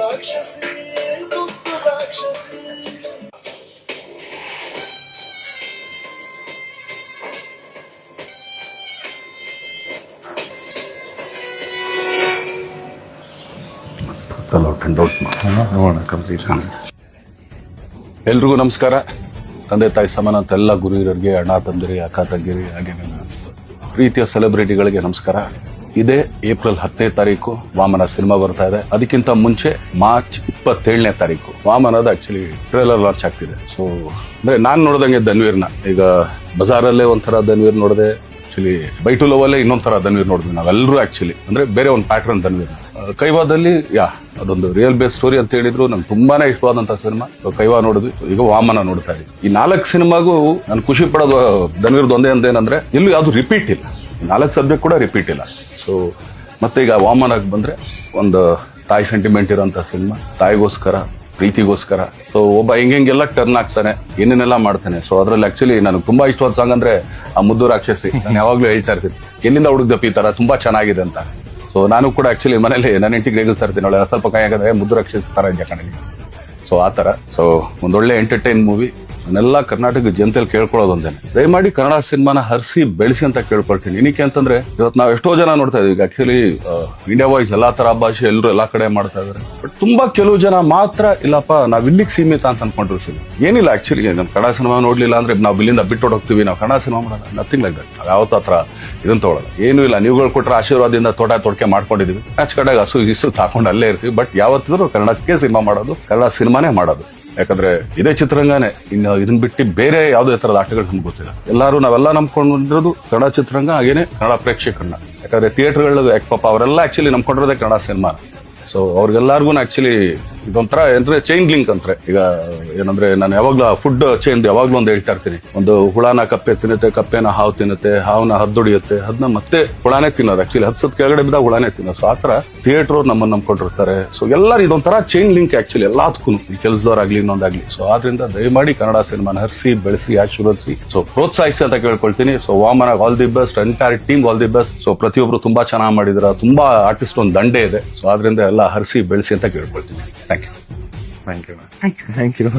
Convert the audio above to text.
ರಾಕ್ಷಸಿ ಮುದ್ದು ರಾಕ್ಷಸಿ. ಎಲ್ರಿಗೂ ನಮಸ್ಕಾರ. ತಂದೆ ತಾಯಿ ಸಮಾನ ಅಂತ ಎಲ್ಲ ಗುರು ಹಿರಿಯರಿಗೆ, ಅಣ್ಣ ತಂದಿರಿ, ಅಕ್ಕ ತಂಗಿರಿ, ಹಾಗೆ ನನ್ನ ಪ್ರೀತಿಯ ಸೆಲೆಬ್ರಿಟಿಗಳಿಗೆ ನಮಸ್ಕಾರ. ಇದೇ ಏಪ್ರಿಲ್ 10ನೇ ತಾರೀಕು ವಾಮನ ಸಿನಿಮಾ ಬರ್ತಾ ಇದೆ. ಅದಕ್ಕಿಂತ ಮುಂಚೆ ಮಾರ್ಚ್ 27ನೇ ತಾರೀಕು ವಾಮನದ ಆಕ್ಚುಲಿ ಟ್ರೇಲರ್ ಲಾಂಚ್ ಆಗ್ತಿದೆ. ಸೊ ಅಂದ್ರೆ ನಾನ್ ನೋಡ್ದಂಗೆ ಧನ್ವೀರ್ನ ಈಗ ಬಜಾರಲ್ಲೇ ಒಂಥರ ಧನ್ವೀರ್ ನೋಡಿದೆ, ಆಕ್ಚುಲಿ ಬೈ ಟು ಲವ್ ಅಲ್ಲೇ ಇನ್ನೊಂಥರ ಧನ್ವೀರ್ ನೋಡಿದ್ವಿ ನಾವೆಲ್ಲರೂ. ಆಕ್ಚುಲಿ ಅಂದ್ರೆ ಬೇರೆ ಒಂದು ಪ್ಯಾಟರ್ನ್ ಧನ್ವೀರ್. ಕೈವಾದಲ್ಲಿ ಅದೊಂದು ರಿಯಲ್ ಬೇಸ್ ಸ್ಟೋರಿ ಅಂತ ಹೇಳಿದ್ರು. ನಂಗೆ ತುಂಬಾನೇ ಇಷ್ಟವಾದಂತಹ ಸಿನಿಮಾ ಕೈವಾ ನೋಡಿದ್ವಿ. ಈಗ ವಾಮನ ನೋಡ್ತಾ ಇದ್ವಿ. ಈ 4 ಸಿನಿಮಾಗೂ ನಾನು ಖುಷಿ ಪಡೋದು ಧನ್ವೀರ್ದು ಒಂದೇ ಅಂತೇನಂದ್ರೆ ಎಲ್ಲೂ ಯಾವ್ದು ರಿಪೀಟ್ ಇಲ್ಲ. 4 ಸಬ್ಜೆಕ್ಟ್ ಕೂಡ ರಿಪೀಟ್ ಇಲ್ಲ. ಸೊ ಮತ್ತೆ ಈಗ ವಾಮನಕ್ಕೆ ಬಂದ್ರೆ ಒಂದು ತಾಯಿ ಸೆಂಟಿಮೆಂಟ್ ಇರೋಂಥ ಸಿನಿಮಾ, ತಾಯಿಗೋಸ್ಕರ, ಪ್ರೀತಿಗೋಸ್ಕರ. ಸೊ ಒಬ್ಬ ಹೆಂಗೆಲ್ಲ ಟರ್ನ್ ಆಗ್ತಾನೆ, ಏನೇನೆಲ್ಲ ಮಾಡ್ತಾನೆ. ಸೊ ಅದ್ರಲ್ಲಿ ಆಕ್ಚುಲಿ ನನಗೆ ತುಂಬಾ ಇಷ್ಟವಾದ ಸಾಂಗ್ ಅಂದ್ರೆ ಆ ಮುದ್ದು ರಾಕ್ಷಸಿ. ನಾನು ಯಾವಾಗ್ಲೂ ಹೇಳ್ತಾ ಇರ್ತೀನಿ, ಎಲ್ಲಿಂದ ಹುಡುಕ್ದಪ್ಪ ಈ ತರ, ತುಂಬಾ ಚೆನ್ನಾಗಿದೆ ಅಂತ. ಸೊ ನಾನು ಕೂಡ ಆಕ್ಚುಲಿ ಮನೇಲಿ ನನ್ನ ಇಂಟಿಗೆ ರೇಗಿಸ್ತಾ ಇರ್ತೀನಿ, ಅವಳೆ ಸ್ವಲ್ಪ ಕೈ ಹಾಕಿದ್ರೆ ಮುದ್ದು ರಾಕ್ಷಸಿ ತರ ಇದೆ ಕಣಗೆ. ಸೊ ಆ ತರ. ಸೊ ಒಂದೊಳ್ಳೆ ಎಂಟರ್ಟೈನ್ ಮೂವಿ. ನಾನೆಲ್ಲ ಕರ್ನಾಟಕ ಜನತೆಯಲ್ಲಿ ಕೇಳ್ಕೊಳ್ಳೋದೊಂದೇನೆ, ದಯಮಾಡಿ ಕನ್ನಡ ಸಿನಿಮಾನ ಹರಿಸಿ ಬೆಳೆಸಿ ಅಂತ ಕೇಳ್ಕೊಳ್ತೀನಿ. ಏನಕ್ಕೆ ಅಂತಂದ್ರೆ ಇವತ್ತು ನಾವು ಎಷ್ಟೋ ಜನ ನೋಡ್ತಾ ಇದೀವಿ. ಆಕ್ಚುಲಿ ಇಂಡಿಯಾ ವಾಯ್ಸ್ ಎಲ್ಲಾ ತರ ಭಾಷೆ ಎಲ್ಲರೂ ಎಲ್ಲಾ ಕಡೆ ಮಾಡ್ತಾ ಇದಾರೆ. ಬಟ್ ತುಂಬಾ ಕೆಲವು ಜನ ಮಾತ್ರ ಇಲ್ಲಪ್ಪ ನಾವ್ ಇಲ್ಲಿಗೆ ಸೀಮಿತ ಅಂತ ಅನ್ಕೊಂಡ್ರು. ಏನಿಲ್ಲ, ಆಕ್ಚುಲಿ ನಮ್ ಕನ್ನಡ ಸಿನಿಮಾ ನೋಡ್ಲಿಲ್ಲ ಅಂದ್ರೆ ನಾವು ಇಲ್ಲಿಂದ ಬಿಟ್ಟು ಹೋಗ್ತೀವಿ, ನಾವು ಕನ್ನಡ ಸಿನಿಮಾ ಮಾಡೋಣ, ನಥಿಂಗ್ ಲೈಕ್ ದಟ್. ಯಾವತ್ತ ಹತ್ರ ಇದನ್ನ ತಗೊಳ್ಳೋದು ಏನೂ ಇಲ್ಲ. ನೀವುಗಳು ಕೊಟ್ರೆ ಆಶೀರ್ವಾದದಿಂದ ತೊಡಕೆ ಮಾಡ್ಕೊಂಡಿದೀವಿ. ಆಚೆ ಕಡೆಗೆ ಹಸು ಹಾಕೊಂಡು ಅಲ್ಲೇ ಇರ್ತೀವಿ. ಬಟ್ ಯಾವತ್ತಿದ್ರು ಕನ್ನಡಕ್ಕೆ ಸಿನಿಮಾ ಮಾಡೋದು, ಕನ್ನಡ ಸಿನಿಮಾನೇ ಮಾಡೋದು. ಯಾಕಂದ್ರೆ ಇದೇ ಚಿತ್ರರಂಗನೇ, ಇನ್ನು ಇದನ್ನ ಬಿಟ್ಟು ಬೇರೆ ಯಾವುದೇ ತರದ ಆಟಗಳು ನಮ್ಗೆ ಗೊತ್ತಿಲ್ಲ. ನಾವೆಲ್ಲ ನಂಬ್ಕೊಂಡಿರೋದು ಕನ್ನಡ ಚಿತ್ರರಂಗ, ಹಾಗೇನೆ ಕನ್ನಡ ಪ್ರೇಕ್ಷಕರನ್ನ. ಯಾಕಂದ್ರೆ ಥಿಯೇಟರ್ಗಳು ಪಾಪ ಅವರೆಲ್ಲ ಆಕ್ಚುಲಿ ನಂಬ್ಕೊಂಡಿರೋದೇ ಕನ್ನಡ ಸಿನಿಮಾ. ಸೊ ಅವ್ರಿಗೆಲ್ಲರಿಗೂ ಆಕ್ಚುಲಿ ಇದೊಂಥರ ಅಂದ್ರೆ ಚೈನ್ ಲಿಂಕ್ ಅಂತಾರೆ. ಈಗ ಏನಂದ್ರೆ ನಾನು ಯಾವಾಗ್ಲೂ ಫುಡ್ ಚೈನ್ ಯಾವಾಗ್ಲೂ ಒಂದು ಹೇಳ್ತಾ ಇರ್ತೀನಿ. ಒಂದು ಹುಳನ ಕಪ್ಪೆ ತಿನ್ನುತ್ತೆ, ಕಪ್ಪೆನ ಹಾವು ತಿನ್ನುತ್ತೆ, ಹಾವನ್ನ ಹದ್ದೊಡಿಯುತ್ತೆ, ಅದನ್ನ ಮತ್ತೆ ಹುಳಾನೇ ತಿನ್ನೋದು. ಆಕ್ಚುಲಿ 10 ಸತ್ ಕೆಳಗಡೆ ಬಿದ್ದಾಗ ಹುಳಾನೇ ತಿನ್ನೋದು. ಸೊ ಆತರ ಥಿಯೇಟರ್ ನಮ್ಮನ್ನ ನಂಬ್ಕೊಂಡಿರ್ತಾರೆ. ಸೊ ಎಲ್ಲರೂ ಇದೊಂಥರ ಚೈನ್ ಲಿಂಕ್ ಆಕ್ಚುಲಿ ಎಲ್ಲದಕ್ಕೂ, ಕೆಲಸದವರಾಗ್ಲಿ ಇನ್ನೊಂದಾಗ್ಲಿ. ಸೊ ಆದ್ರಿಂದ ದಯಮಾಡಿ ಕನ್ನಡ ಸಿನಿಮಾನ ಹರಿಸಿ ಬೆಳೆಸಿ ಆಶೀರ್ವದಿಸಿ, ಸೊ ಪ್ರೋತ್ಸಾಹಿಸಿ ಅಂತ ಕೇಳ್ಕೊಳ್ತೀನಿ. So Vamana all the best, entire team all the best. So ಪ್ರತಿಯೊಬ್ರು ತುಂಬಾ ಚೆನ್ನಾಗಿ ಮಾಡಿದ್ರ, ತುಂಬಾ ಆರ್ಟಿಸ್ಟ್ ಒಂದು ದಂಡೆ ಇದೆ. ಸೊ ಆದ್ರಿಂದ ಎಲ್ಲ ಹರಿಸಿ ಬೆಳೆಸಿ ಅಂತ ಕೇಳ್ಕೊಳ್ತೀನಿ. Thank you.